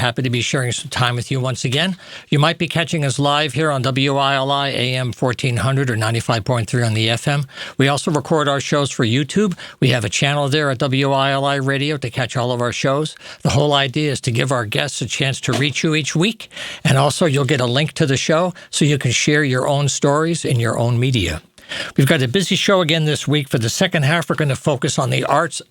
happy to be sharing some time with you once again. You might be catching us live here on WILI AM 1400 or 95.3 on the FM. We also record our shows for YouTube. We have a channel there at WILI Radio to catch all of our shows. The whole idea is to give our guests a chance to reach you each week. And also you'll get a link to the show so you can share your own stories in your own media. We've got a busy show again this week. For the second half, we're going to focus on the arts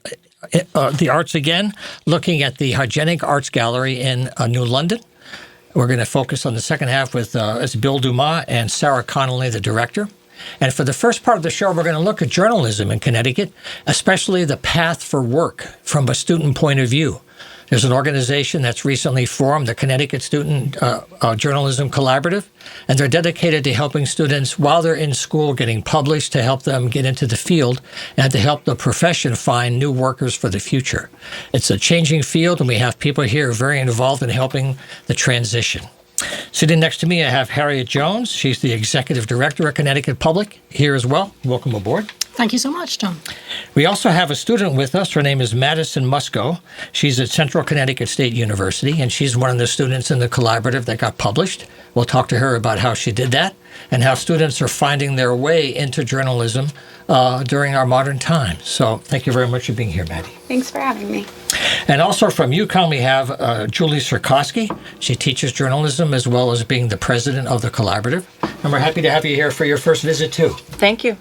again, looking at the Hygienic Arts Gallery in New London. We're going to focus on the second half with Bill Dumas and Sara Connelly, the director. And for the first part of the show, we're going to look at journalism in Connecticut, especially the path for work from a student point of view. There's an organization that's recently formed, the Connecticut Student Journalism Collaborative, and they're dedicated to helping students while they're in school getting published to help them get into the field and to help the profession find new workers for the future. It's a changing field, and we have people here very involved in helping the transition. Sitting next to me, I have Harriet Jones. She's the Executive Director at Connecticut Public here as well. Welcome aboard. Thank you so much, John. We also have a student with us. Her name is Madison Musco. She's at Central Connecticut State University, and she's one of the students in the collaborative that got published. We'll talk to her about how she did that and how students are finding their way into journalism during our modern times. So thank you very much for being here, Maddie. Thanks for having me. And also from UConn, we have Julie Serkosky. She teaches journalism as well as being the president of the collaborative. And we're happy to have you here for your first visit, too. Thank you.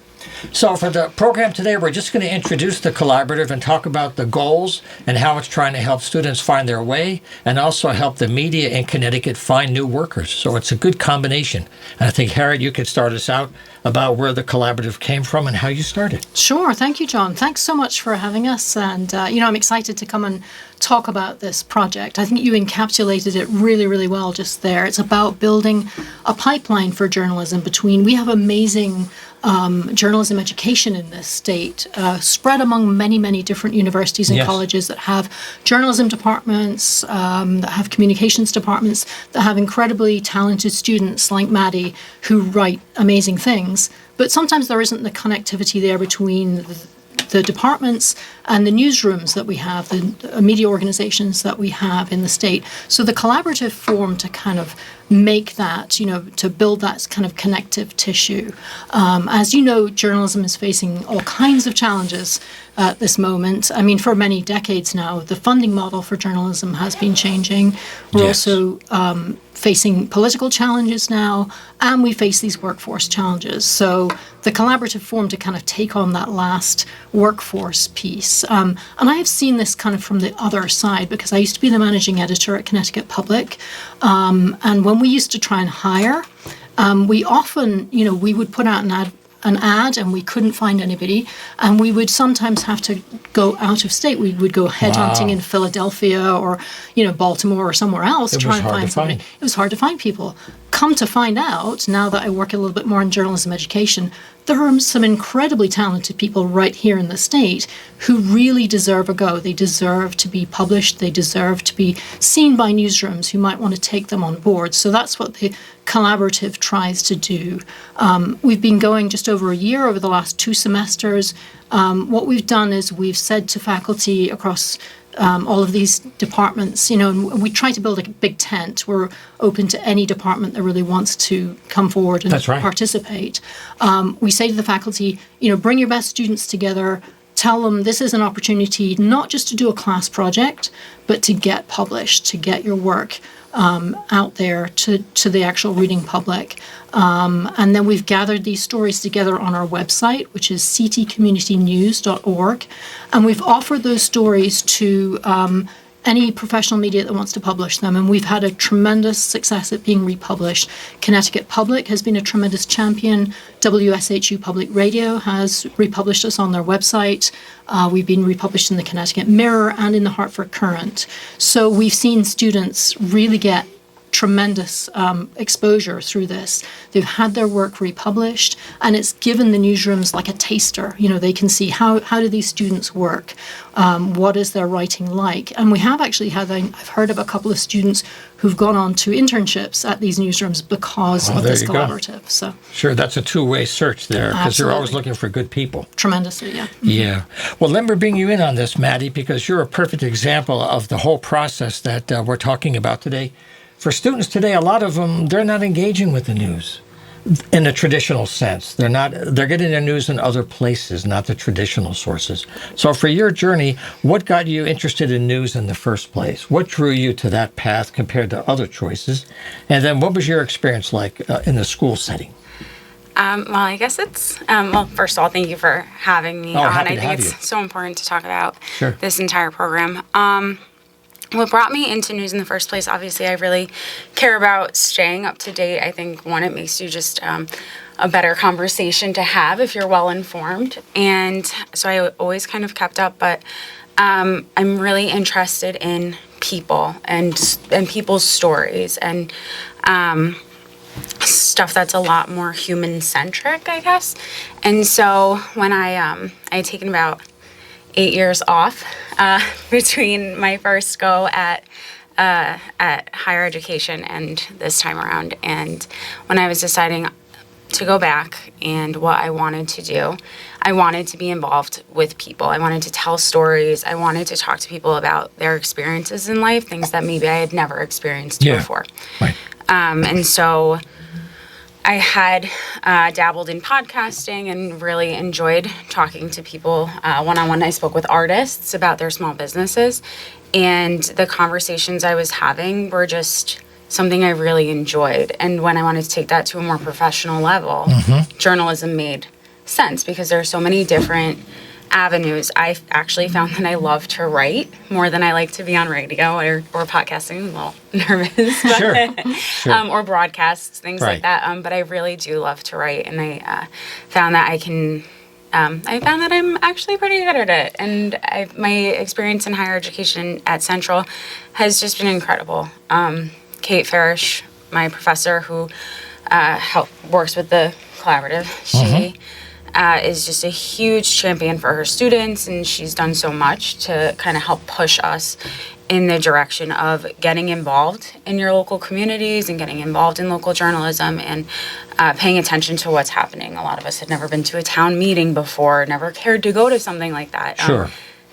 So for the program today, we're just going to introduce the collaborative and talk about the goals and how it's trying to help students find their way and also help the media in Connecticut find new workers. So it's a good combination. And I think, Harriet, you could start us out about where the collaborative came from and how you started. Sure. Thank you, John. Thanks so much for having us. And, I'm excited to come and talk about this project. I think you encapsulated it really, really well just there. It's about building a pipeline for journalism we have amazing journalism education in this state, spread among many, many different universities and colleges that have journalism departments, that have communications departments, that have incredibly talented students like Maddie who write amazing things. But sometimes there isn't the connectivity there between the departments and the newsrooms that we have, the media organizations that we have in the state. So the collaborative formed to kind of make that, to build that kind of connective tissue. As you know, journalism is facing all kinds of challenges at this moment. I mean, for many decades now, the funding model for journalism has been changing. We're also facing political challenges now, and we face these workforce challenges. So the collaborative formed to kind of take on that last workforce piece. And I have seen this kind of from the other side because I used to be the managing editor at Connecticut Public. And when we used to try and hire, we often, we would put out an ad and we couldn't find anybody, and we would sometimes have to go out of state. We would go headhunting in Philadelphia or Baltimore or somewhere else to try and find somebody. It was hard to find people. Come to find out, now that I work a little bit more in journalism education, there are some incredibly talented people right here in the state who really deserve a go. They deserve to be published. They deserve to be seen by newsrooms who might want to take them on board. So that's what the collaborative tries to do. We've been going just over a year, over the last 2 semesters. What we've done is we've said to faculty across all of these departments, and we try to build a big tent. We're open to any department that really wants to come forward and participate. We say to the faculty, bring your best students together, tell them this is an opportunity not just to do a class project, but to get published, to get your work out there to the actual reading public. And then we've gathered these stories together on our website, which is ctcommunitynews.org. And we've offered those stories to any professional media that wants to publish them. And we've had a tremendous success at being republished. Connecticut Public has been a tremendous champion. WSHU Public Radio has republished us on their website. We've been republished in the Connecticut Mirror and in the Hartford Courant. So we've seen students really get tremendous exposure through this. They've had their work republished, and it's given the newsrooms like a taster. They can see how do these students work, what is their writing like. And we have actually had, I've heard of a couple of students who've gone on to internships at these newsrooms because of this collaborative. Go. So sure, that's a two-way search there, because you're always looking for good people. Tremendously, yeah. Yeah. Well, let me bring you in on this, Maddie, because you're a perfect example of the whole process that we're talking about today. For students today, a lot of them, they're not engaging with the news in a traditional sense. They're getting their news in other places, not the traditional sources. So for your journey, what got you interested in news in the first place? What drew you to that path compared to other choices? And then what was your experience like in the school setting? Well, I guess it's, first of all, thank you for having me on. I think it's so important to talk about this entire program. What brought me into news in the first place, obviously, I really care about staying up to date. I think, one, it makes you just a better conversation to have if you're well informed. And so I always kind of kept up, but I'm really interested in people and people's stories and stuff that's a lot more human-centric, I guess. And so when I had taken about 8 years off between my first go at higher education and this time around. And when I was deciding to go back and what I wanted to do, I wanted to be involved with people. I wanted to tell stories. I wanted to talk to people about their experiences in life, things that maybe I had never experienced before. Right. And so I had dabbled in podcasting and really enjoyed talking to people one-on-one. I spoke with artists about their small businesses, and the conversations I was having were just something I really enjoyed. And when I wanted to take that to a more professional level, journalism made sense because there are so many different avenues. I actually found that I love to write more than I like to be on radio or podcasting. I'm a little nervous, but, or broadcasts, things like that. But I really do love to write, and I found that I found that I'm actually pretty good at it. And my experience in higher education at Central has just been incredible. Kate Farish, my professor who works with the collaborative, she is just a huge champion for her students, and she's done so much to kind of help push us in the direction of getting involved in your local communities and getting involved in local journalism and paying attention to what's happening. A lot of us had never been to a town meeting before, never cared to go to something like that.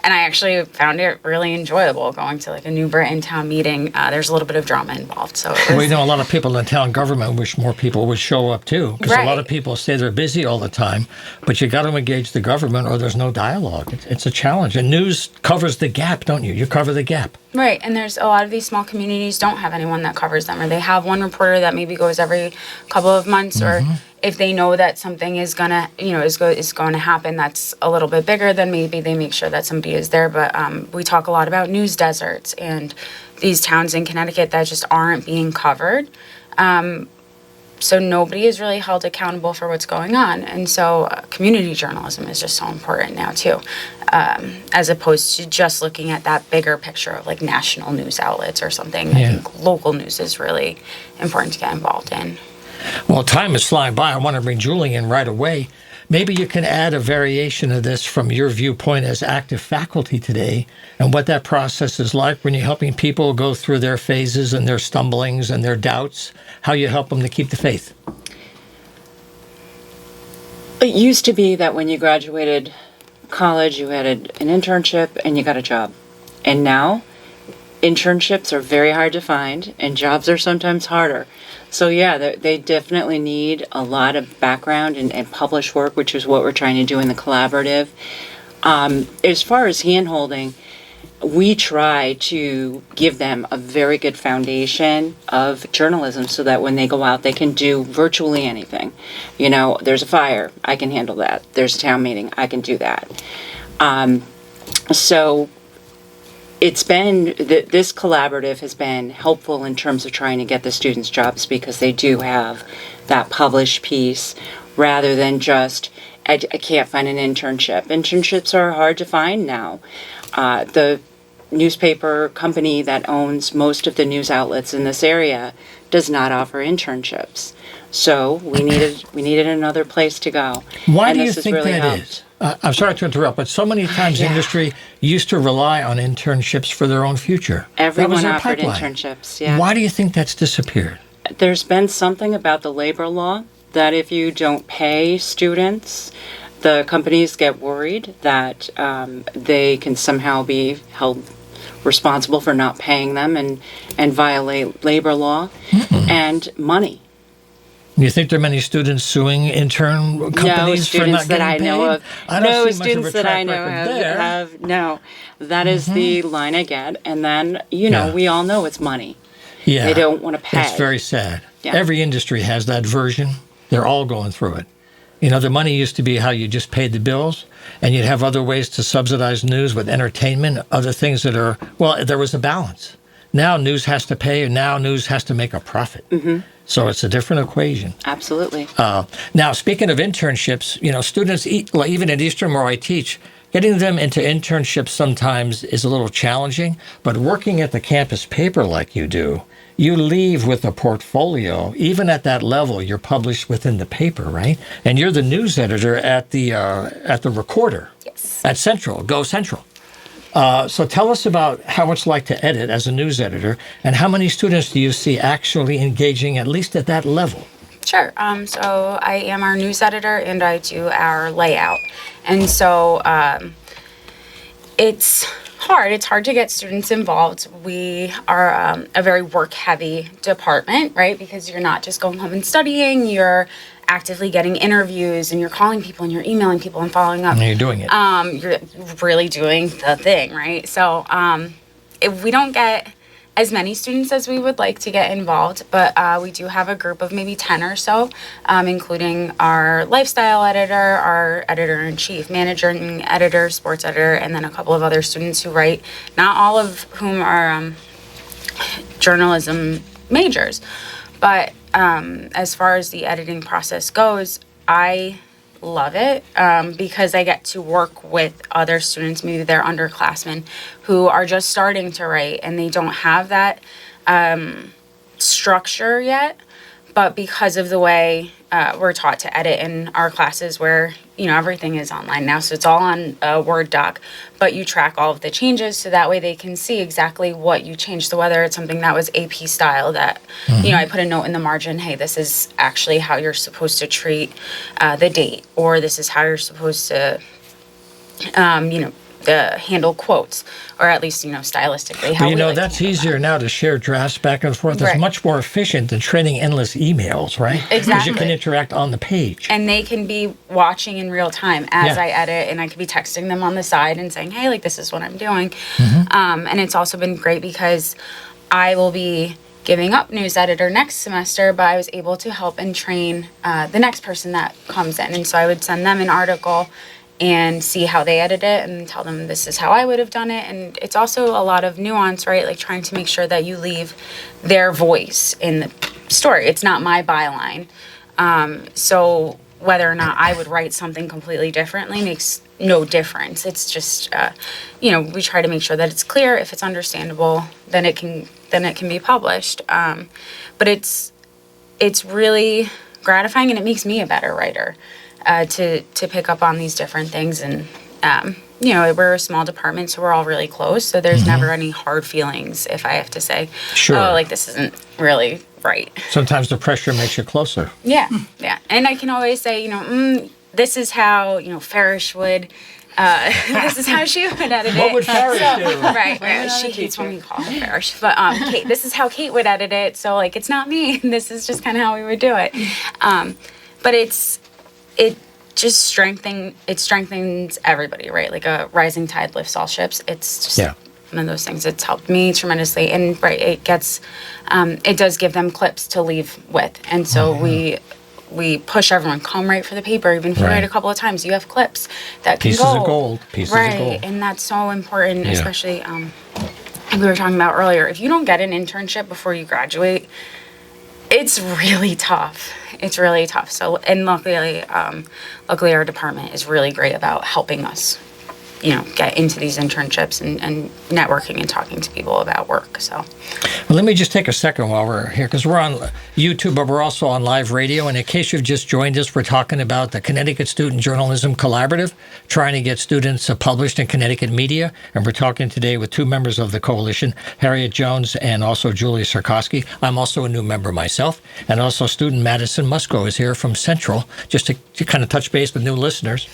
And I actually found it really enjoyable going to like a New Britain town meeting. There's a little bit of drama involved. So we know a lot of people in town government wish more people would show up too, because a lot of people say they're busy all the time, but you got to engage the government or there's no dialogue. It's a challenge. And news covers the gap, don't you? You cover the gap. Right, and there's a lot of these small communities don't have anyone that covers them, or they have one reporter that maybe goes every couple of months, or if they know that something is gonna, is going to happen that's a little bit bigger, then maybe they make sure that somebody is there. But we talk a lot about news deserts and these towns in Connecticut that just aren't being covered. So nobody is really held accountable for what's going on. And so community journalism is just so important now too, as opposed to just looking at that bigger picture of like national news outlets or something. I think local news is really important to get involved in. Well, time is flying by. I want to bring Julie in right away. Maybe you can add a variation of this from your viewpoint as active faculty today and what that process is like when you're helping people go through their phases and their stumblings and their doubts, how you help them to keep the faith. It used to be that when you graduated college, you had an internship and you got a job. And now internships are very hard to find and jobs are sometimes harder. So yeah, they definitely need a lot of background and published work, which is what we're trying to do in the collaborative. As far as hand-holding, we try to give them a very good foundation of journalism so that when they go out, they can do virtually anything. There's a fire, I can handle that. There's a town meeting, I can do that. So it's been, this collaborative has been helpful in terms of trying to get the students jobs because they do have that published piece rather than just, I can't find an internship. Internships are hard to find now. The newspaper company that owns most of the news outlets in this area does not offer internships. So we needed another place to go. Why And do you this has think really that helped. is? I'm sorry to interrupt, but so many times industry used to rely on internships for their own future. That was Everyone their offered pipeline. internships. Yeah. Why do you think that's disappeared? There's been something about the labor law that if you don't pay students, the companies get worried that they can somehow be held responsible for not paying them and violate labor law and money. You think there are many students suing intern companies No for students not that getting I paid? know of. I don't No see much students of a that I track know record there. have. No, that is the line I get. And then, you know, Yeah. we all know it's money. Yeah. They don't want to pay. It's very sad. Yeah. Every industry has that version. They're all going through it. You know, the money used to be how you just paid the bills, and you'd have other ways to subsidize news with entertainment, other things that are, well, there was a balance. Now news has to pay, and now news has to make a profit. Mm-hmm. So it's a different equation. Absolutely. Now, speaking of internships, you know, students, even at Eastern where I teach, getting them into internships sometimes is a little challenging, but working at the campus paper like you do, you leave with a portfolio. Even at that level, you're published within the paper, right? And you're the news editor at the Recorder. Yes. At Central, Go Central. So tell us about how it's like to edit as a news editor, and how many students do you see actually engaging, at least at that level? Sure. So I am our news editor and I do our layout. And so it's hard. It's hard to get students involved. We are a very work-heavy department, right? Because you're not just going home and studying, you're actively getting interviews and you're calling people and you're emailing people and following up. And you're doing it. You're really doing the thing, right? So if we don't get as many students as we would like to get involved, but we do have a group of maybe 10 or so, including our lifestyle editor, our editor-in-chief, manager and editor, sports editor, and then a couple of other students who write, not all of whom are journalism majors. But as far as the editing process goes, I love it because I get to work with other students, maybe they're underclassmen, who are just starting to write and they don't have that structure yet. But because of the way we're taught to edit in our classes where, you know, everything is online now, so it's all on a Word doc, but you track all of the changes so that way they can see exactly what you changed. So whether it's something that was AP style that, you know, I put a note in the margin, hey, this is actually how you're supposed to treat the date, or this is how you're supposed to, you know, handle quotes, or at least, you know, stylistically. How But you we know, like to that's handle easier that. now to share drafts back and forth. It's Right. much more efficient than trading endless emails, right? Because you Exactly. can interact on the page. And they can be watching in real time as Yeah. I edit, and I could be texting them on the side and saying, hey, like, this is what I'm doing. And it's also been great because I will be giving up news editor next semester, but I was able to help and train the next person that comes in. And so I would send them an article and see how they edit it and tell them this is how I would have done it. And it's also a lot of nuance, right? Like trying to make sure that you leave their voice in the story. It's not my byline. So whether or not I would write something completely differently makes no difference. It's just, you know, we try to make sure that it's clear. If it's understandable, then it can be published. But it's really gratifying, and it makes me a better writer. To pick up on these different things. And, you know, we're a small department, so we're all really close. So there's never any hard feelings if I have to say, Sure. oh, like, this isn't really right. Sometimes the pressure makes you closer. Yeah, yeah. And I can always say, you know, this is how, you know, Farish would, this is how she would edit it. What would Farish do? Right. She hates when we call her Farish. But Kate, this is how Kate would edit it. So, like, it's not me. This is just kind of how we would do it. But it just strengthens everybody, right? Like a rising tide lifts all ships. It's just one of those things. It's helped me tremendously. And right, it does give them clips to leave with. And so we push everyone, come write for the paper. Even if you write a couple of times, you have clips that can Pieces go. of gold. Pieces right. of gold. And that's so important, Yeah. especially like we were talking about earlier. If you don't get an internship before you graduate, it's really tough. It's really tough. So, and luckily our department is really great about helping us get into these internships and networking and talking to people about work. So, well, let me just take a second while we're here, because we're on YouTube, but we're also on live radio. And in case you've just joined us, we're talking about the Connecticut Student Journalism Collaborative, trying to get students published in Connecticut media. And we're talking today with two members of the coalition, Harriet Jones and also Julia Serkosky. I'm also a new member myself. And also student Madison Musco is here from Central, just to kind of touch base with new listeners.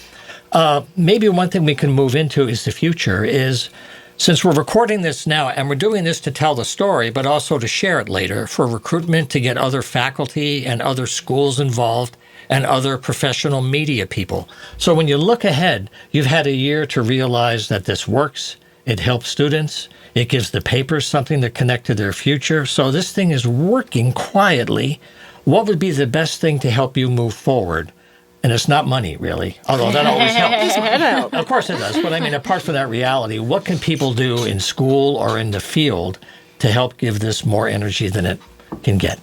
Maybe one thing we can move into is the future is, since we're recording this now and we're doing this to tell the story, but also to share it later for recruitment, to get other faculty and other schools involved and other professional media people. So when you look ahead, you've had a year to realize that this works. It helps students. It gives the papers something to connect to their future. So this thing is working quietly. What would be the best thing to help you move forward? And it's not money, really, although that always helps. Of course it does. But I mean, apart from that reality, what can people do in school or in the field to help give this more energy than it can get?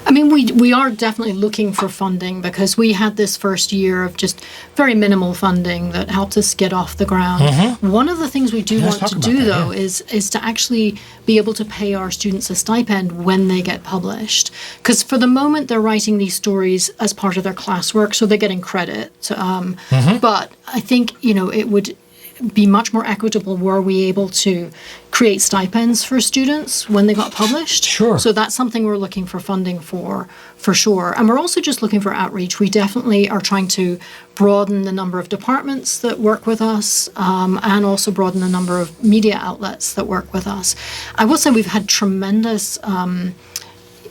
I mean, we are definitely looking for funding, because we had this first year of just very minimal funding that helped us get off the ground. Mm-hmm. One of the things we do want to do, though, is to actually be able to pay our students a stipend when they get published. Because for the moment, they're writing these stories as part of their classwork, so they're getting credit. But I think, it would be much more equitable were we able to create stipends for students when they got published. Sure. So that's something we're looking for funding for sure. And we're also just looking for outreach. We definitely are trying to broaden the number of departments that work with us, and also broaden the number of media outlets that work with us. I will say we've had tremendous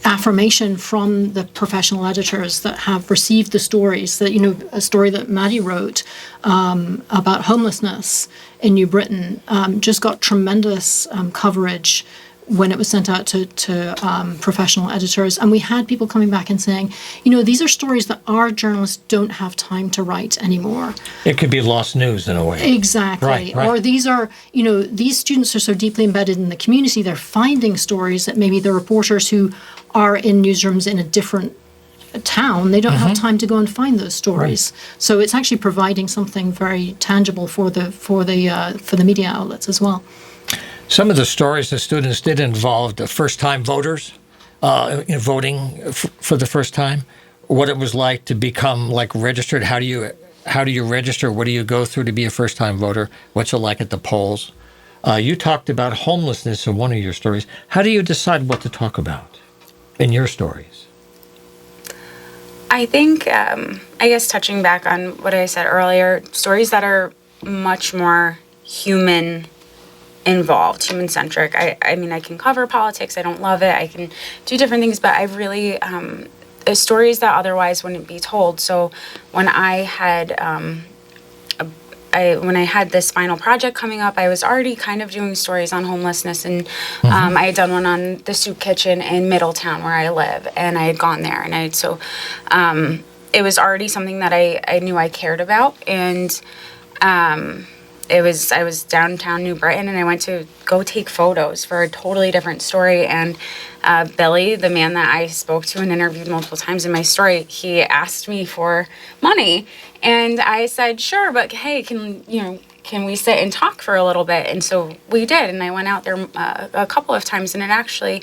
affirmation from the professional editors that have received the stories that, a story that Maddie wrote about homelessness in New Britain just got tremendous coverage when it was sent out to professional editors. And we had people coming back and saying, these are stories that our journalists don't have time to write anymore. It could be lost news in a way. Exactly. Right. Or these are, these students are so deeply embedded in the community, they're finding stories that maybe the reporters who are in newsrooms in a different town, they don't have time to go and find those stories. Right. So it's actually providing something very tangible for the media outlets as well. Some of the stories the students did involve the first-time voters voting for the first time. What it was like to become registered. How do you register? What do you go through to be a first-time voter? What's it like at the polls? You talked about homelessness in one of your stories. How do you decide what to talk about in your stories? I think, I guess touching back on what I said earlier, stories that are much more human involved, human-centric. I mean, I can cover politics. I don't love it. I can do different things, but I really, stories that otherwise wouldn't be told. So when I had this final project coming up, I was already kind of doing stories on homelessness, and I had done one on the soup kitchen in Middletown where I live, and I had gone there, and it was already something that I knew I cared about, and I was downtown New Britain, and I went to go take photos for a totally different story, and Billy, the man that I spoke to and interviewed multiple times in my story, he asked me for money, and I said, sure, but hey, can we sit and talk for a little bit? And so we did, and I went out there a couple of times, and it actually,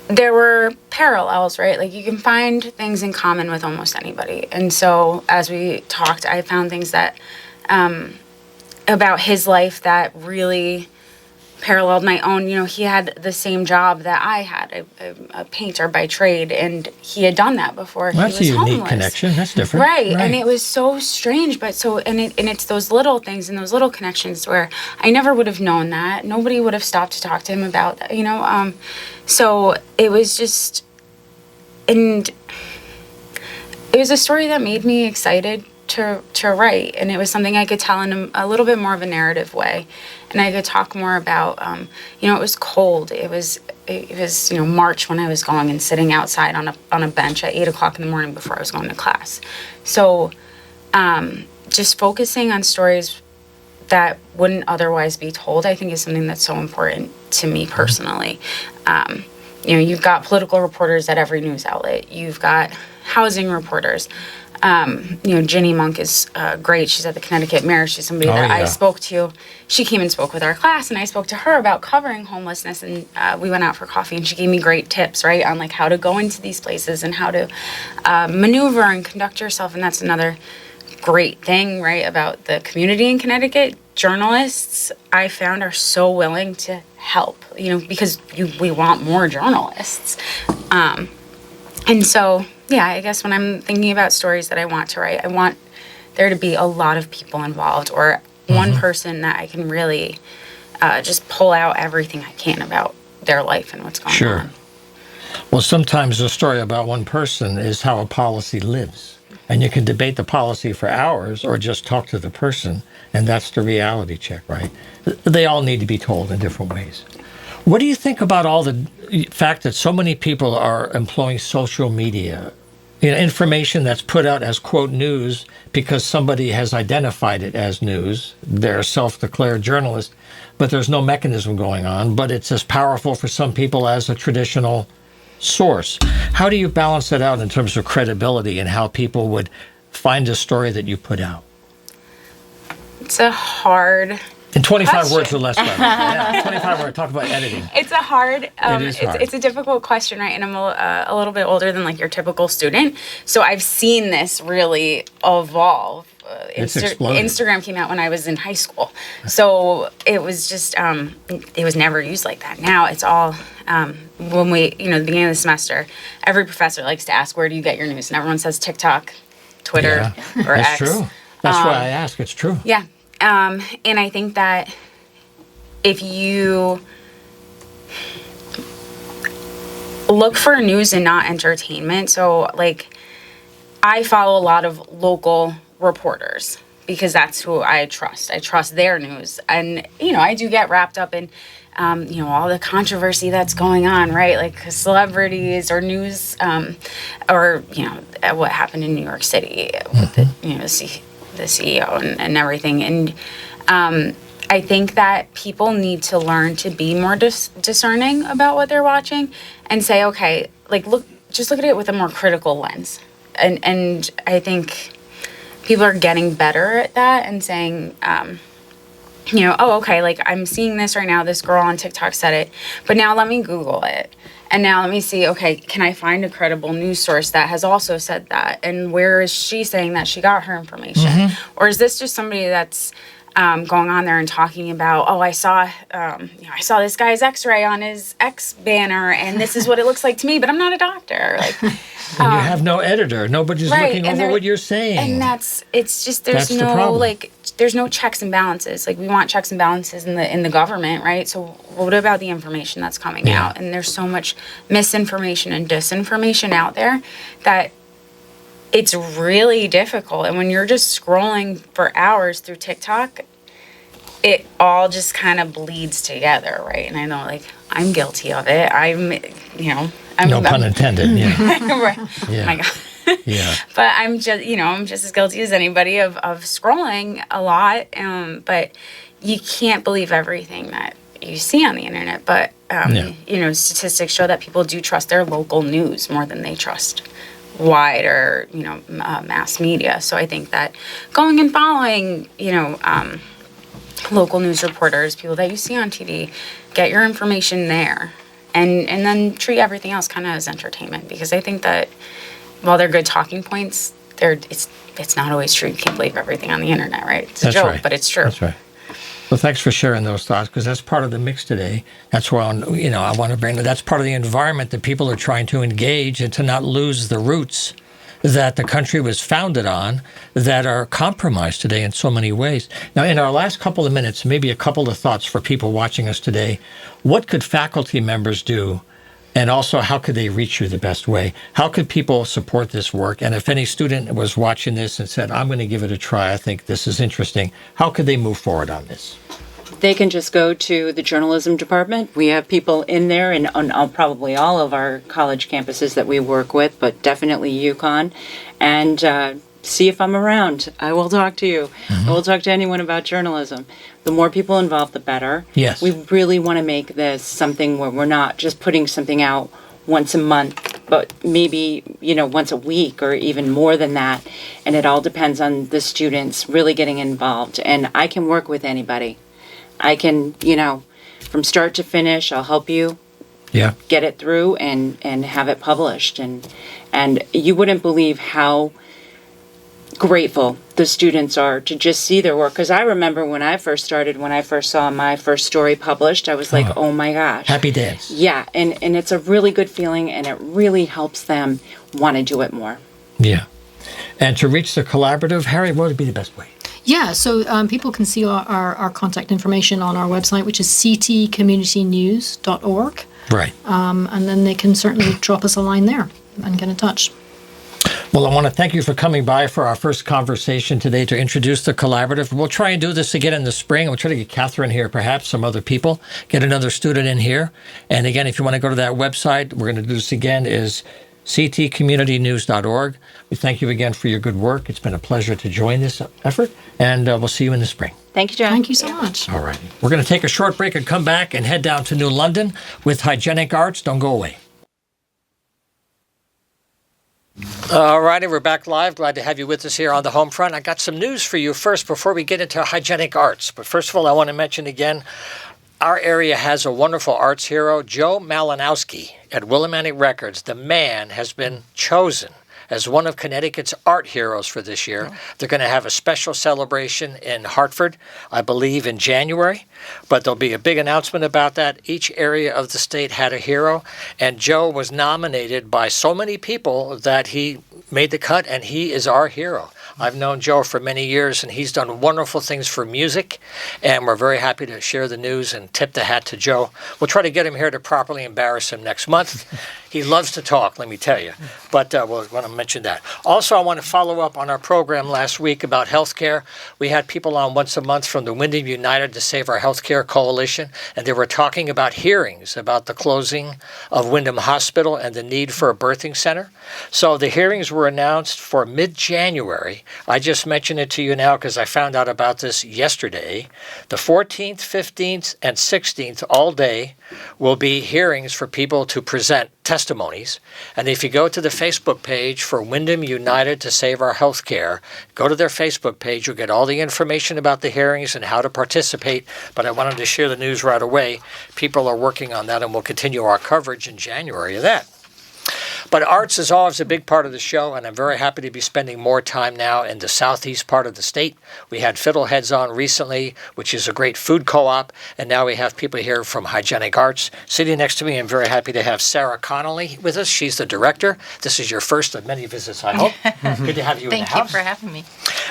there were parallels, right? Like, you can find things in common with almost anybody. And so as we talked, I found things that, about his life that really paralleled my own. He had the same job that I had, a painter by trade, and he had done that before. Well, that's he was a unique homeless. connection. That's different. Right. And it was so strange, but it's those little things and those little connections where I never would have known that. Nobody would have stopped to talk to him about that, so it was just, and it was a story that made me excited to write, and it was something I could tell in a little bit more of a narrative way, and I could talk more about, it was cold. It was March when I was going and sitting outside on a bench at 8 o'clock in the morning before I was going to class. So, just focusing on stories that wouldn't otherwise be told, I think, is something that's so important to me personally. You've got political reporters at every news outlet. You've got housing reporters. Ginny Monk is great. She's at the Connecticut Mirror. She's somebody that I spoke to. She came and spoke with our class, and I spoke to her about covering homelessness, and we went out for coffee, and she gave me great tips, right, on like how to go into these places and how to maneuver and conduct yourself. And that's another great thing, right, about the community in Connecticut. Journalists, I found, are so willing to help, because we want more journalists. And so, yeah, I guess when I'm thinking about stories that I want to write, I want there to be a lot of people involved, or one person that I can really just pull out everything I can about their life and what's going on. Well, sometimes the story about one person is how a policy lives. And you can debate the policy for hours or just talk to the person, and that's the reality check, right? They all need to be told in different ways. What do you think about all the fact that so many people are employing social media, information that's put out as, quote, news because somebody has identified it as news? They're a self-declared journalist, but there's no mechanism going on, but it's as powerful for some people as a traditional source. How do you balance that out in terms of credibility and how people would find a story that you put out? It's a hard in 25 question. Words or less. Yeah, 25 words. Talk about editing. It's a hard. It is hard. It's a difficult question, right? And I'm a little bit older than like your typical student, so I've seen this really evolve. Instagram came out when I was in high school, so it was just it was never used like that. Now it's all when we the beginning of the semester, every professor likes to ask, where do you get your news? And everyone says TikTok, Twitter, or That's X. True. That's why I ask. It's true. Yeah. And I think that if you look for news and not entertainment, so like I follow a lot of local reporters because that's who I trust. I trust their news. And, I do get wrapped up in, all the controversy that's going on, right? Like celebrities or news, or, what happened in New York City with the CEO and everything. And I think that people need to learn to be more discerning about what they're watching and say, okay, like look at it with a more critical lens. And I think people are getting better at that and saying, oh, okay, like I'm seeing this right now. This girl on TikTok said it, but now let me Google it. And now let me see, okay, can I find a credible news source that has also said that? And where is she saying that she got her information? Mm-hmm. Or is this just somebody that's going on there and talking about, I saw this guy's X-ray on his X banner, and this is what it looks like to me, but I'm not a doctor. Like, and you have no editor. Nobody's looking over what you're saying. And there's no checks and balances. Like we want checks and balances in the government, right? So what about the information that's coming out? And there's so much misinformation and disinformation out there that it's really difficult. And when you're just scrolling for hours through TikTok, it all just kind of bleeds together, right? And I know, like, I'm guilty of it. No pun intended. Yeah. Right. Yeah. Oh my God. Yeah. But I'm just as guilty as anybody of scrolling a lot. But you can't believe everything that you see on the internet. But statistics show that people do trust their local news more than they trust wider, mass media. So I think that going and following, local news reporters, people that you see on TV, get your information there, and then treat everything else kind of as entertainment. Because I think that while they're good talking points, it's not always true. You can't believe everything on the internet, right? It's a joke, but it's true. That's right. Well, thanks for sharing those thoughts, because that's part of the mix today. That's where I want to bring that's part of the environment that people are trying to engage and to not lose the roots that the country was founded on that are compromised today in so many ways. Now, in our last couple of minutes, maybe a couple of thoughts for people watching us today. What could faculty members do? And also, how could they reach you the best way? How could people support this work? And if any student was watching this and said, I'm going to give it a try, I think this is interesting, how could they move forward on this? They can just go to the journalism department. We have people in there and on probably all of our college campuses that we work with, but definitely UConn. And see if I'm around. I will talk to you. Mm-hmm. I will talk to anyone about journalism. The more people involved, the better. Yes. We really want to make this something where we're not just putting something out once a month but maybe, once a week or even more than that. And it all depends on the students really getting involved. And I can work with anybody. I can, from start to finish, I'll help you get it through and have it published. And you wouldn't believe how grateful the students are to just see their work. Because I remember when I first started, when I first saw my first story published, I was like, oh my gosh. Happy days. Yeah, and it's a really good feeling, and it really helps them want to do it more. Yeah. And to reach the collaborative, Harriet, what would be the best way? Yeah, so people can see our contact information on our website, which is ctcommunitynews.org. Right. And then they can certainly drop us a line there and get in touch. Well, I want to thank you for coming by for our first conversation today to introduce the collaborative. We'll try and do this again in the spring. We'll try to get Catherine here, perhaps some other people, get another student in here. And again, if you want to go to that website, we're going to do this again, is ctcommunitynews.org. We thank you again for your good work. It's been a pleasure to join this effort, and we'll see you in the spring. Thank you, John. Thank you so much. All right. We're going to take a short break and come back and head down to New London with Hygienic Arts. Don't go away. All righty, we're back live. Glad to have you with us here on the Homefront. I got some news for you first before we get into Hygienic Arts. But first of all, I want to mention again, our area has a wonderful arts hero, Joe Malinowski at Willimantic Records. The man has been chosen as one of Connecticut's art heroes for this year. Oh. They're going to have a special celebration in Hartford, I believe in January, but there'll be a big announcement about that. Each area of the state had a hero, and Joe was nominated by so many people that he made the cut, and he is our hero. I've known Joe for many years, and he's done wonderful things for music, and we're very happy to share the news and tip the hat to Joe. We'll try to get him here to properly embarrass him next month. He loves to talk, let me tell you, but we'll want to mention that. Also, I want to follow up on our program last week about healthcare. We had people on once a month from the Wyndham United to Save Our Healthcare Coalition, and they were talking about hearings about the closing of Wyndham Hospital and the need for a birthing center. So the hearings were announced for mid-January. I just mentioned it to you now because I found out about this yesterday. The 14th, 15th, and 16th all day will be hearings for people to present testimonies. And if you go to the Facebook page for Wyndham United to Save Our Healthcare, go to their Facebook page. You'll get all the information about the hearings and how to participate. But I wanted to share the news right away. People are working on that, and we'll continue our coverage in January of that. But arts is always a big part of the show, and I'm very happy to be spending more time now in the southeast part of the state. We had Fiddleheads on recently, which is a great food co-op, and now we have people here from Hygienic Arts. Sitting next to me, I'm very happy to have Sara Connelly with us. She's the director. This is your first of many visits, I hope. Good to have you in the house. Thank you for having me.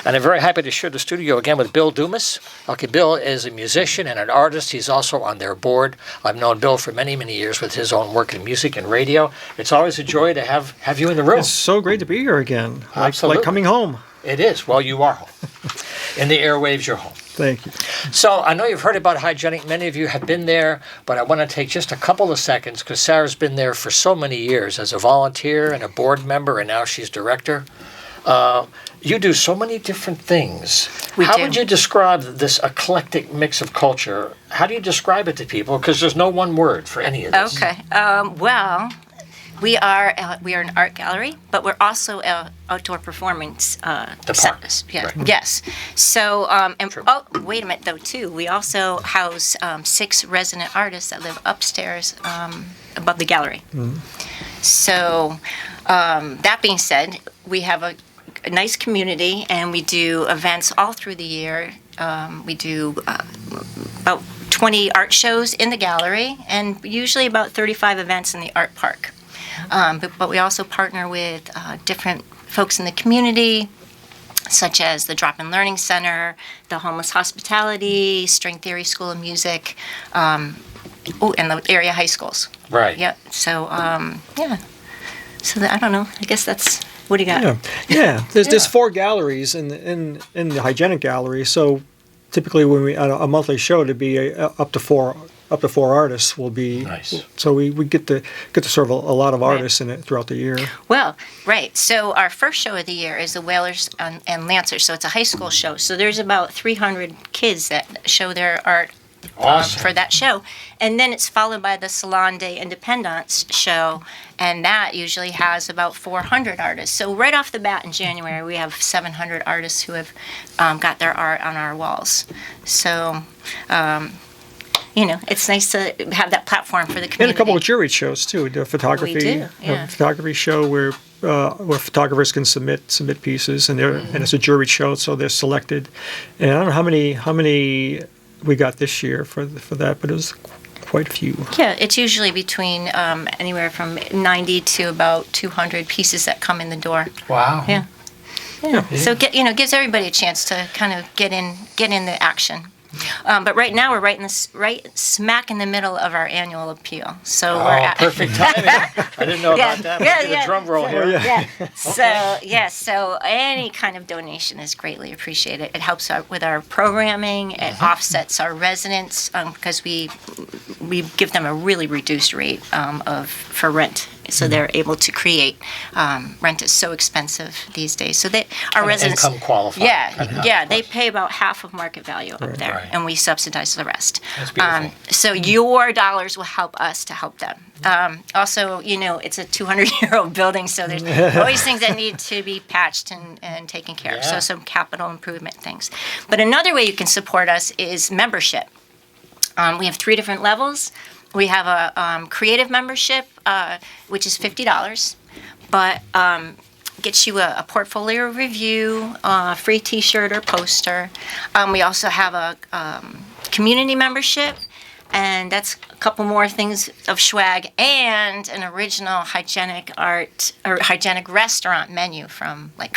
And I'm very happy to share the studio again with Bill Dumas. Okay, Bill is a musician and an artist. He's also on their board. I've known Bill for many, many years with his own work in music and radio. It's always a joy to have you in the room. It's so great to be here again. Absolutely. Like coming home. It is. Well, you are home. In the airwaves, you're home. Thank you. So I know you've heard about Hygienic. Many of you have been there, but I want to take just a couple of seconds because Sarah's been there for so many years as a volunteer and a board member, and now she's director. You do so many different things. How would you describe this eclectic mix of culture? How do you describe it to people? Because there's no one word for any of this. Okay. Well, we are an art gallery, but we're also an outdoor performance department. Yeah. Right. Yes. So, wait a minute though too. We also house 6 resident artists that live upstairs above the gallery. Mm-hmm. So, that being said, we have a nice community, and we do events all through the year. We do about 20 art shows in the gallery, and usually about 35 events in the art park. But we also partner with different folks in the community, such as the Drop-In Learning Center, the Homeless Hospitality, String Theory School of Music, and the area high schools. Right. Yep. So, yeah. So I don't know. I guess that's... What do you got? Yeah. There's 4 galleries in the Hygienic Gallery. So typically, when we a monthly show, to be up to four artists will be nice. So we get to serve a lot of artists in it throughout the year. Well, right. So our first show of the year is the Whalers and Lancers. So it's a high school show. So there's about 300 kids that show their art Awesome. for that show. And then it's followed by the Salon de Independence show, and that usually has about 400 artists. So right off the bat in January, we have 700 artists who have got their art on our walls. So, it's nice to have that platform for the community. And a couple of jury shows too. The photography, We do, yeah. photography show where photographers can submit pieces, and it's a jury show, so they're selected. And I don't know how many we got this year for that, but it was quite a few. Yeah, it's usually between anywhere from 90 to about 200 pieces that come in the door. Wow. Yeah. So gives everybody a chance to kind of get in the action. But right now we're right smack in the middle of our annual appeal. So we're at perfect timing. I didn't know about that. Yeah, We'll get a drum roll here. Yeah. So any kind of donation is greatly appreciated. It helps out with our programming. It offsets our residents because we give them a really reduced rate for rent. So they're able to create. Rent is so expensive these days. So our residents income qualified. Yeah. They pay about half of market value up there, Right. and we subsidize the rest. That's beautiful. So your dollars will help us to help them. Also, it's a 200-year-old building, so there's always things that need to be patched and taken care of. So some capital improvement things. But another way you can support us is membership. We have 3 different levels. We have a creative membership, which is $50, but gets you a portfolio review, a free T-shirt or poster. We also have a community membership, and that's a couple more things of swag, and an original hygienic art or hygienic restaurant menu from like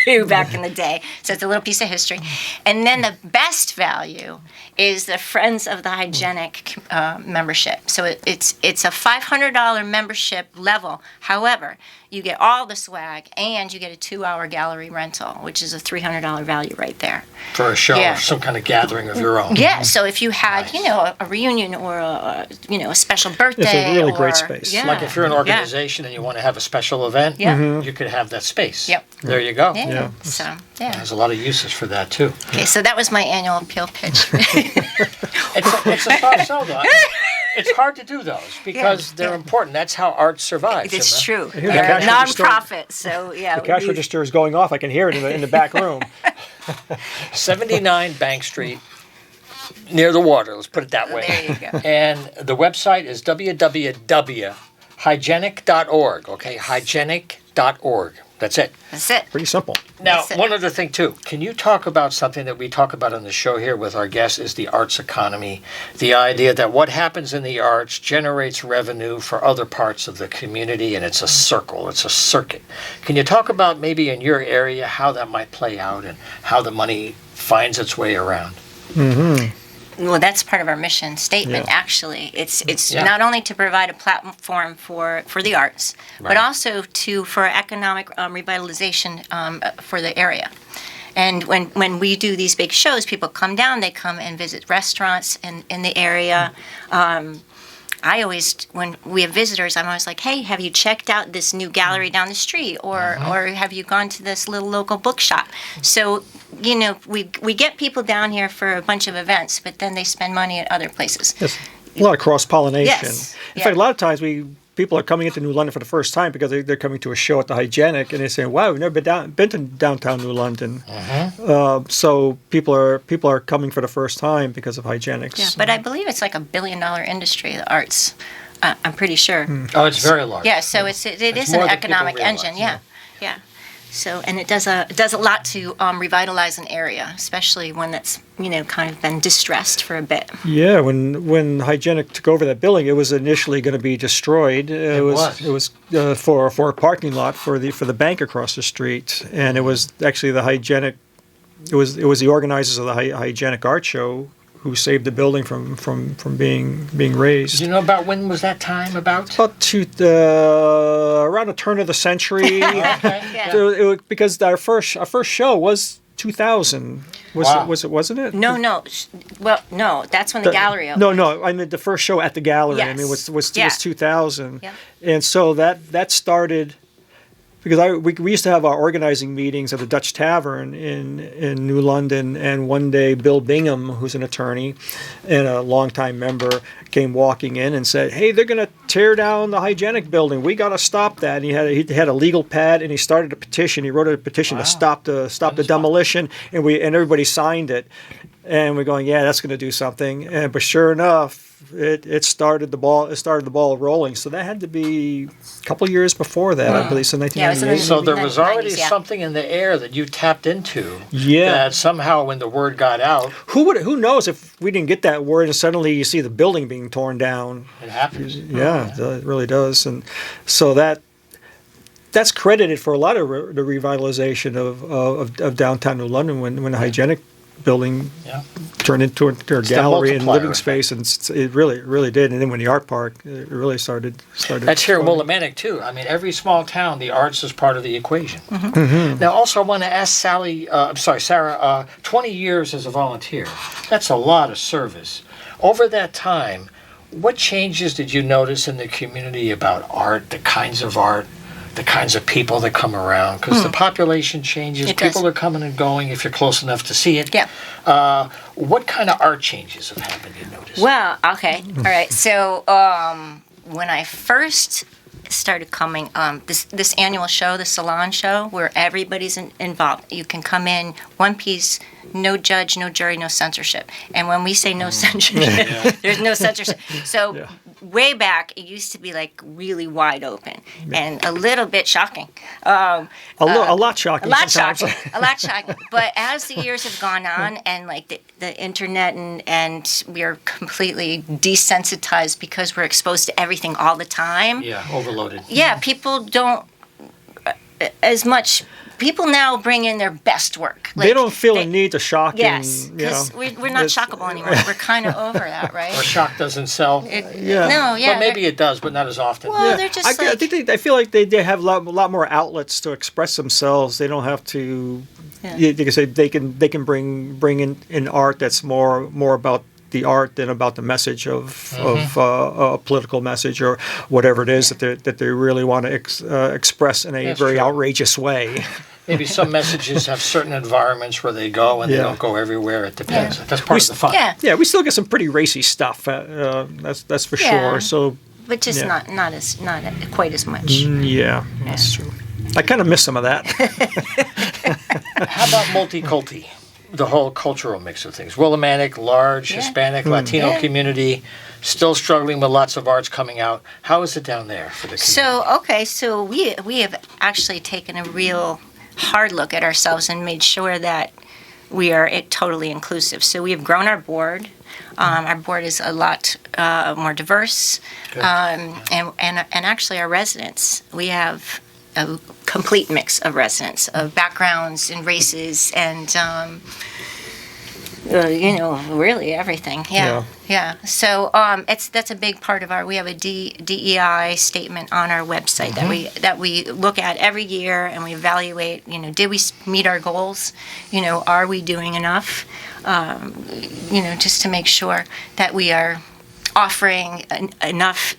way back in the day. So it's a little piece of history. And then the best value is the Friends of the Hygienic membership. So it's a $500 membership level. However, you get all the swag, and you get a 2-hour gallery rental, which is a $300 value right there. For a show or some kind of gathering of your own. Yeah, so if you had, a reunion or a special birthday. It's a really great space. Yeah. Like if you're an organization and you want to have a special event, you could have that space. Yep. There you go. Yeah. So, yeah. There's a lot of uses for that, too. Okay, so that was my annual appeal pitch. It's a tough sell, though. It's hard to do those because they're important. That's how art survives. It's true. hear the They're cash register. non-profit, so yeah. The cash register is going off. I can hear it in the back room. 79 Bank Street, near the water. Let's put it that way. There you go. And the website is www.hygienic.org. Okay, hygienic.org. That's it. That's it. Pretty simple. Now, That's it. one other thing, too. Can you talk about something that we talk about on the show here with our guests is the arts economy, the idea that what happens in the arts generates revenue for other parts of the community, and it's a circle, it's a circuit. Can you talk about maybe in your area how that might play out and how the money finds its way around? Well, that's part of our mission statement, actually. It's not only to provide a platform for the arts, but also for economic revitalization for the area. And when we do these big shows, people come down, they come and visit restaurants in the area. When we have visitors, I'm always like, hey, have you checked out this new gallery down the street? Or have you gone to this little local bookshop? So, we get people down here for a bunch of events, but then they spend money at other places. Yes. A lot of cross-pollination. Yes. In fact, a lot of times people are coming into New London for the first time because they're coming to a show at the Hygienic, and they're saying, wow, we've never been to downtown New London. So people are coming for the first time because of Hygienics. Yeah, but I believe it's like $1 billion industry, the arts. I'm pretty sure. Oh, it's very large. Yeah, so it is more an than people economic realize, engine. Yeah. So, and it does a lot to revitalize an area, especially one that's kind of been distressed for a bit. Yeah, when Hygienic took over that building, it was initially going to be destroyed. It was for a parking lot for the bank across the street, and it was actually the Hygienic. It was the organizers of the Hygienic Art Show who saved the building from being razed. Do you know about when was that time about? About around the turn of the century. Yeah. Because our first show was 2000. Wasn't it? No. Well, no, that's when the gallery opened. No. I mean the first show at the gallery. Yes. I mean was 2000. Yeah. And so that started because we used to have our organizing meetings at the Dutch Tavern in New London, and one day Bill Bingham, who's an attorney and a longtime member, came walking in and said, "Hey, they're going to tear down the Hygienic building. We got to stop that." And he had a legal pad, and he started a petition. He wrote a petition to stop the demolition, and everybody signed it. And we're going, yeah, that's going to do something. But sure enough, it started the ball rolling. So that had to be a couple years before that, I believe, so 1998. So there was already 90s, yeah. something in the air that you tapped into. Yeah. That somehow, when the word got out, Who knows if we didn't get that word and suddenly you see the building being torn down. it happens. Yeah, it really does. And so that's credited for a lot of the revitalization of downtown New London when the Hygienic building Yeah. turned into a the gallery and multiplier living effect. space, and it really did. And then when the art park, it really started. That's here in Willimantic, too. I mean, every small town, the arts is part of the equation. Now, also, I want to ask Sarah, 20 years as a volunteer. That's a lot of service. Over that time, what changes did you notice in the community about art, the kinds of art, the kinds of people that come around? Because the population changes, It does. people are coming and going if you're close enough to see it. Yeah. What kind of art changes have happened, you notice? Well, okay. All right. So when I first started coming, this annual show, the Salon Show, where everybody's involved. You can come in one piece, no judge, no jury, no censorship. And when we say no censorship, there's no censorship. So way back, it used to be like really wide open and a little bit shocking. A lot shocking. A lot sometimes. shocking. A lot shocking. But as the years have gone on, and like the internet, and we're completely desensitized because we're exposed to everything all the time. Yeah, overloaded. Yeah, people don't as much. People now bring in their best work. They don't feel a need to shock. Yes, and, because we're not shockable anymore. We're kind of over that, right? Or shock doesn't sell. No, yeah. But maybe it does, but not as often. Well, they're just I think I feel like they have a lot more outlets to express themselves. They don't have to. Yeah. You can say they can bring in art that's more about the art than about the message of a political message or whatever it is that they really want to express in a That's very true. outrageous way. Maybe some messages have certain environments where they go and they don't go everywhere. It depends. Yeah. That's part of the fun. Yeah, Yeah, we still get some pretty racy stuff. That's for Yeah. sure. So but just not quite as much. yeah, that's true. I kind of miss some of that. How about multiculti? The whole cultural mix of things. Willimantic, large, Hispanic, Latino community, still struggling with lots of arts coming out. How is it down there for the community? So we have actually taken a real hard look at ourselves and made sure that we are totally inclusive. So we have grown our board. Our board is a lot more diverse, and actually our residents. We have a complete mix of residents of backgrounds and races and really everything. Yeah. So that's a big part of we have a DEI statement on our website that we look at every year, and we evaluate. Did we meet our goals? Are we doing enough? Just to make sure that we are offering enough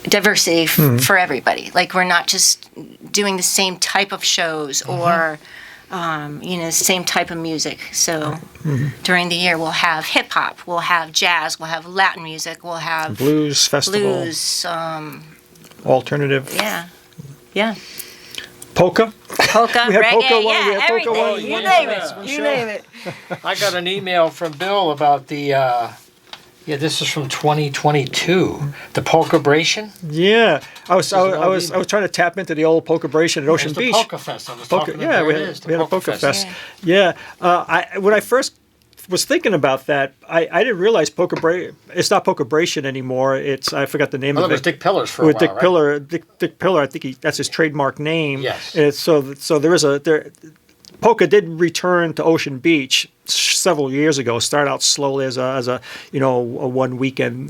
diversity for everybody. Like we're not just doing the same type of shows or same type of music. So during the year we'll have hip hop, we'll have jazz, we'll have Latin music, we'll have Blues festival, alternative. Yeah. Polka. Polka, We had reggae, polka one, we yeah, had polka everything. one. You name it. You name it. I got an email from Bill about the, this is from 2022, the Polka-bration. Yeah, I was trying to tap into the old polka-bration at Ocean It's Beach. the Polka Fest. I was talking Yeah, about we it is, the had a polka fest. Yeah. Yeah, when I first was thinking about that, I didn't realize it's not polka-bration anymore. I forgot the name Well, of it was it. Dick Pillars for a With while, Dick right? Pillar, Dick Pillar, I think that's his trademark name. Yes. And so there is polka did return to Ocean Beach several years ago. Started out slowly as a one weekend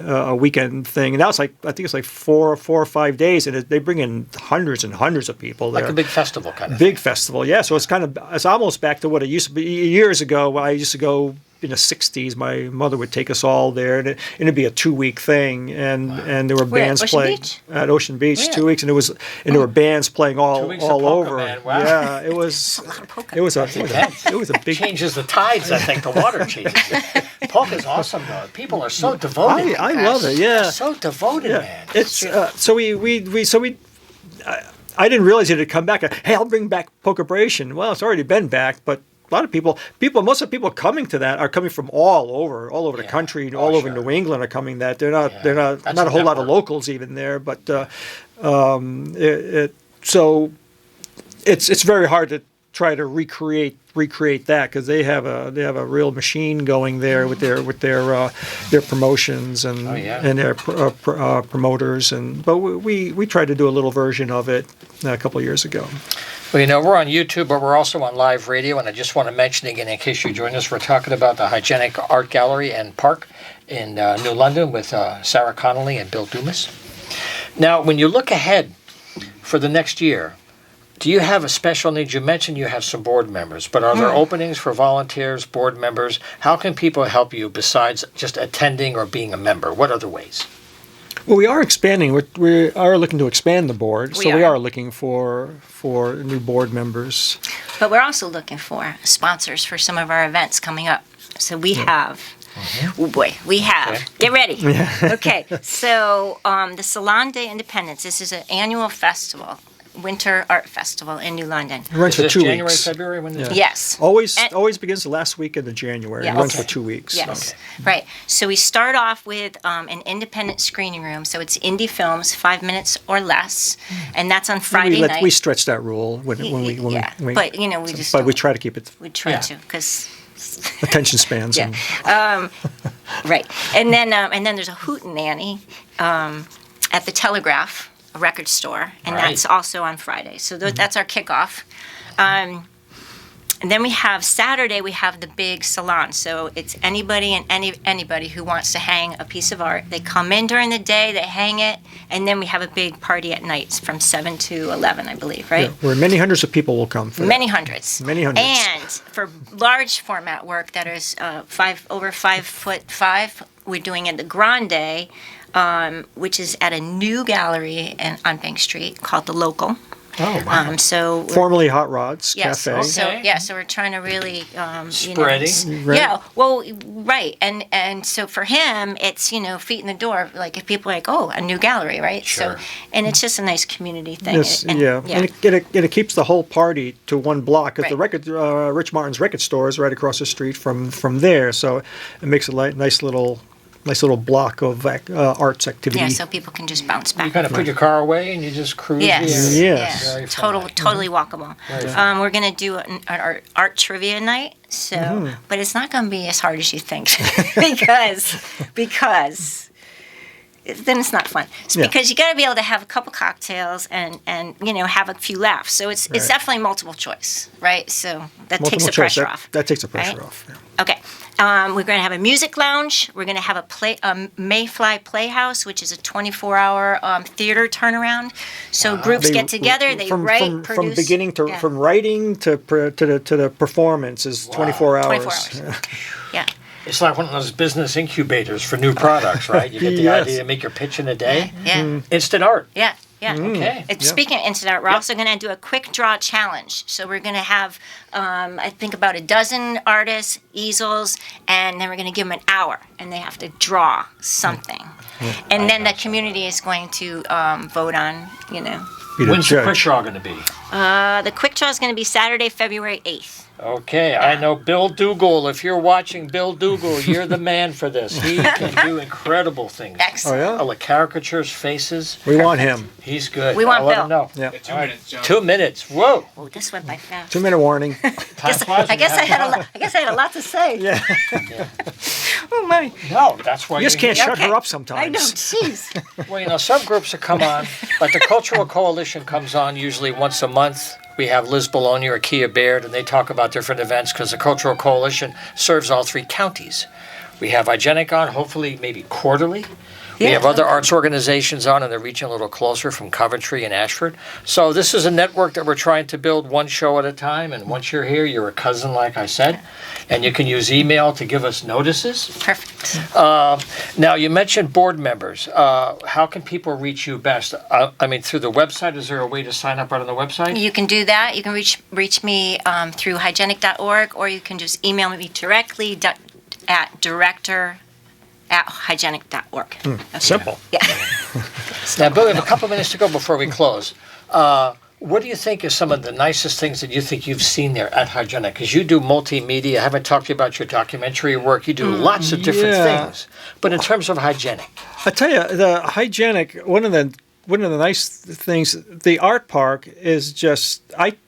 thing, and now it's I think it's like four or 5 days, and they bring in hundreds and hundreds of people there. Like a big festival kind of Big festival, yeah. So it's almost back to what it used to be years ago. When I used to go in the 60s, my mother would take us all there, and it'd be a 2-week thing, and there were Where, bands Ocean playing Beach? at Ocean Beach, Really? 2 weeks, and there were bands playing 2 all weeks of polka, over. man. Wow. Yeah, it was polka. it was a big. Changes the tides, I think. The water changes it. Polka's awesome, though. People are so devoted. I love it. Yeah, So devoted, yeah. man. It's so we. I didn't realize it had come back. Hey, I'll bring back Polkabration. Well, it's already been back, but a lot of most of the people coming to that are coming from all over the country, all over sure. New England are coming. That they're not That's not a whole lot of network. locals even there, but so it's very hard to try to recreate that because they have a real machine going there with their promotions and and their promoters, but we tried to do a little version of it a couple of years ago. Well, we're on YouTube, but we're also on live radio, and I just want to mention again, in case you join us, we're talking about the Hygienic Art Gallery and Park in New London with Sara Connelly and Bill Dumas. Now, when you look ahead for the next year, do you have a special need? You mentioned you have some board members, but are there openings for volunteers, board members? How can people help you besides just attending or being a member? What other ways? Well, we are expanding. We are looking to expand the board, so we are. are looking for new board members. But we're also looking for sponsors for some of our events coming up. So we have, oh boy, we have, get ready. Okay, so the Salon de Independence, this is an annual festival, winter art festival in New London. It runs Is for this 2 January, weeks. February? When is it? Yes. Always begins the last weekend of January. Yeah, It runs okay. for 2 weeks. Yes, right. So we start off with an independent screening room. So it's indie films, 5 minutes or less, and that's on Friday night. We stretch that rule when we but we just but we try to keep it we try to because attention spans. yeah, right. And then there's a hootenanny at the Telegraph, a record store, and Right. that's also on Friday. So that's our kickoff. And then we have Saturday. We have the big salon. So it's anybody and anybody who wants to hang a piece of art. They come in during the day, they hang it, and then we have a big party at night from 7 to 11, I believe. Right? Where many hundreds of people will come. For that. Many hundreds. Many hundreds. And for large format work that is over 5'5", we're doing in the Grande, which is at a new gallery on Bank Street called The Local. Oh, wow. So Formerly Hot Rods yes, Cafe. so we're trying to really Spreading. Right. Yeah, well, right, and so for him, it's feet in the door. Like if people are like, oh, a new gallery, right? Sure. So, and it's just a nice community thing. Yes, And- yeah. And it keeps the whole party to one block because the Right. record, Rich Martin's record store is right across the street from there. So it makes a nice little block of arts activity. Yeah, so people can just bounce back. You kind of put your car away and you just cruise Yes. the area. Yes. Very Totally walkable. We're gonna do an art trivia night. So, but it's not gonna be as hard as you think because then it's not fun. It's Yeah. because you got to be able to have a couple cocktails and have a few laughs. So it's definitely multiple choice, right? So that takes the pressure off. That takes the pressure right? off. Yeah. Okay. We're going to have a music lounge. We're going to have a Mayfly Playhouse, which is a 24-hour theater turnaround. So groups get together, they write, produce. From beginning to yeah. from writing to the performance is 24 hours. 24 hours. Yeah. It's like one of those business incubators for new products, right? You get the Yes. idea to make your pitch in a day. Yeah. Instant art. Yeah. Okay. Speaking of instant art, we're also going to do a quick draw challenge. So we're going to have, I think, about a dozen artists, easels, and then we're going to give them an hour, and they have to draw something. And then the community is going to vote on, Be the When's the judge. quick draw going to be? The quick draw is going to be Saturday, February 8th. Okay, I know Bill Dougal. If you're watching Bill Dougal, you're the man for this. He can do incredible things. Excellent. Oh, yeah? All the caricatures, faces. We want him. He's good. We want I'll let Bill. him know. Yeah. 2 minutes, John. 2 minutes. Whoa. Oh, this went by fast. 2 minute warning. Time flies I guess when I you're had having I guess I had a lot to say. Yeah. Oh my. fun. No, that's why You just can't shut Okay. her up sometimes. I know. Jeez. Well, some groups will come on, but the Cultural Coalition comes on usually once a month. We have Liz Bologna or Kia Baird, and they talk about different events because the Cultural Coalition serves all 3 counties. We have Hygienic on, hopefully maybe quarterly. We have other arts organizations on, and they're reaching a little closer from Coventry and Ashford. So this is a network that we're trying to build one show at a time. And once you're here, you're a cousin, like I said. And you can use email to give us notices. Perfect. Now, you mentioned board members. How can people reach you best? I mean, through the website? Is there a way to sign up right on the website? You can do that. You can reach me through hygienic.org, or you can just email me directly at director@hygienic.org. Simple. Yeah. Now, Bill, we have a couple minutes to go before we close. What do you think is some of the nicest things that you think you've seen there at Hygienic? Because you do multimedia. I haven't talked to you about your documentary work. You do lots of different things. But in terms of Hygienic. I tell you, the Hygienic, one of the nice things, the art park is just,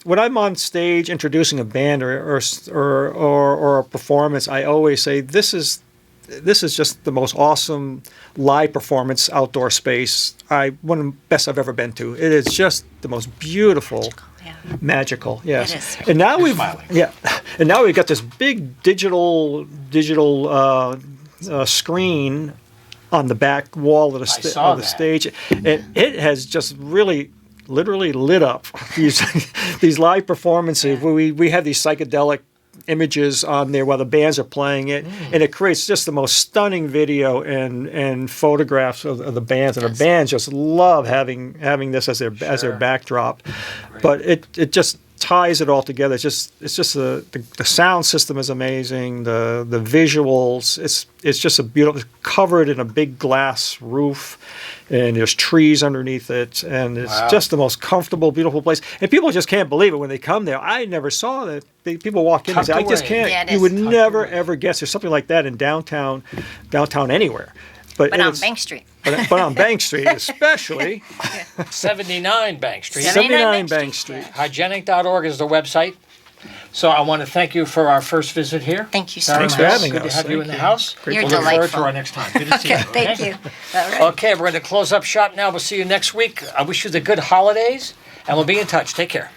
when I'm on stage introducing a band or a performance, I always say this is just the most awesome live performance outdoor space. One of the best I've ever been to. It is just the most beautiful, magical. Yes. It is. And now and now we've got this big digital screen on the back wall of the stage, and it has just really, literally lit up these live performances. We have these psychedelic images on there while the bands are playing it, and it creates just the most stunning video and photographs of the bands, and the bands just love having this as their backdrop. But it just ties it all together. It's just the sound system is amazing. The visuals, it's just a beautiful, covered in a big glass roof, and there's trees underneath it, and it's just the most comfortable, beautiful place. And people just can't believe it when they come there. I never saw that. People walk in and say, I just can't. Yeah, you would never ever guess there's something like that in downtown anywhere. But on Bank Street. But on Bank Street, especially. 79 Bank Street. 79 Bank Street. Hygienic.org is the website. So I want to thank you for our first visit here. Thank you so Sarah, much. Thanks for having Good us. to have you in the house. You're We'll look forward delightful. to our next time. Good to see you. Thank you. All right. Okay, we're going to close up shop now. We'll see you next week. I wish you the good holidays, and we'll be in touch. Take care.